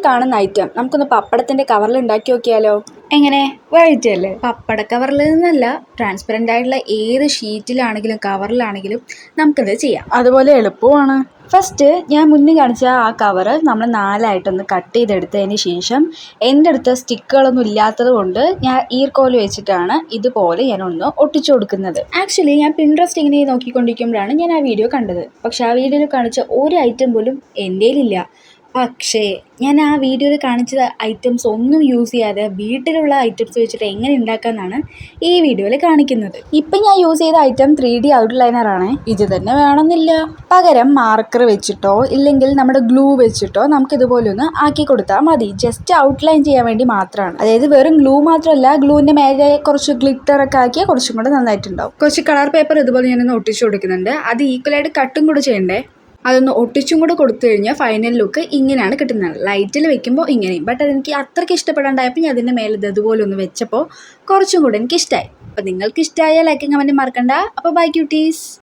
കാണുന്ന ഐറ്റം നമുക്കൊന്ന് പപ്പടത്തിൻ്റെ കവറിൽ ഉണ്ടാക്കി നോക്കിയാലോ? എങ്ങനെ? വെറൈറ്റി അല്ലേ? പപ്പട കവറിൽ നിന്നല്ല, ട്രാൻസ്പെറൻ്റ് ആയിട്ടുള്ള ഏത് ഷീറ്റിലാണെങ്കിലും കവറിലാണെങ്കിലും നമുക്കത് ചെയ്യാം. അതുപോലെ എളുപ്പമാണ്. ഫസ്റ്റ് ഞാൻ മുന്നേ കാണിച്ച ആ കവറ് നമ്മൾ 4ആയിട്ടൊന്ന് കട്ട് ചെയ്തെടുത്തതിന് ശേഷം എൻ്റെ അടുത്ത് സ്റ്റിക്കുകളൊന്നും ഇല്ലാത്തത് കൊണ്ട് ഞാൻ ഈർക്കോല് വെച്ചിട്ടാണ് ഇതുപോലെ ഞാനൊന്ന് ഒട്ടിച്ചു കൊടുക്കുന്നത്. ആക്ച്വലി ഞാൻ പിൻട്രസ്റ്റ് ഇങ്ങനെ നോക്കിക്കൊണ്ടിരിക്കുമ്പോഴാണ് ഞാൻ ആ വീഡിയോ കണ്ടത്. പക്ഷെ ആ വീഡിയോയിൽ കാണിച്ച ഒരു ഐറ്റം പോലും എൻ്റെ കയ്യിലില്ല. പക്ഷേ ഞാൻ ആ വീഡിയോയിൽ കാണിച്ച ഐറ്റംസ് ഒന്നും യൂസ് ചെയ്യാതെ വീട്ടിലുള്ള ഐറ്റംസ് വെച്ചിട്ട് എങ്ങനെ ഉണ്ടാക്കാമെന്നാണ് ഈ വീഡിയോയിൽ കാണിക്കുന്നത്. ഇപ്പം ഞാൻ യൂസ് ചെയ്ത ഐറ്റം 3D ഔട്ട്ലൈനറാണ്. ഇത് തന്നെ വേണമെന്നില്ല. പകരം മാർക്കർ വെച്ചിട്ടോ ഇല്ലെങ്കിൽ നമ്മുടെ ഗ്ലൂ വെച്ചിട്ടോ നമുക്കിതുപോലെ ഒന്ന് ആക്കി കൊടുത്താൽ മതി. ജസ്റ്റ് ഔട്ട്ലൈൻ ചെയ്യാൻ വേണ്ടി മാത്രമാണ്. അതായത് വെറും ഗ്ലൂ മാത്രമല്ല, ഗ്ലൂവിൻ്റെ മേലെ കുറച്ച് ഗ്ലിറ്ററൊക്കെ ആക്കിയാൽ കുറച്ചും കൂടെ നന്നായിട്ടുണ്ടാവും. കുറച്ച് കളർ പേപ്പർ ഇതുപോലെ ഞാനൊന്ന് ഒട്ടിച്ചു കൊടുക്കുന്നുണ്ട്. അത് ഈക്വലായിട്ട് കട്ടും കൂടെ ചെയ്യണ്ടേ. അതൊന്ന് ഒട്ടിച്ചും കൂടെ കൊടുത്തു കഴിഞ്ഞാൽ ഫൈനൽ ലുക്ക് ഇങ്ങനെയാണ് കിട്ടുന്നത്. ലൈറ്റിൽ വെക്കുമ്പോൾ ഇങ്ങനെയും. ബട്ട് അതെനിക്ക് അത്രയ്ക്ക് ഇഷ്ടപ്പെടാണ്ടായപ്പോൾ ഞാൻ അതിൻ്റെ മേലെ ഇതുപോലെ ഒന്ന് വെച്ചപ്പോൾ കുറച്ചും കൂടെ എനിക്ക് ഇഷ്ടമായി. അപ്പോൾ നിങ്ങൾക്ക് ഇഷ്ടമായാൽ ലൈക്കും കമൻറ്റും മറക്കണ്ട. അപ്പോൾ ബൈ ക്യൂട്ടീസ്.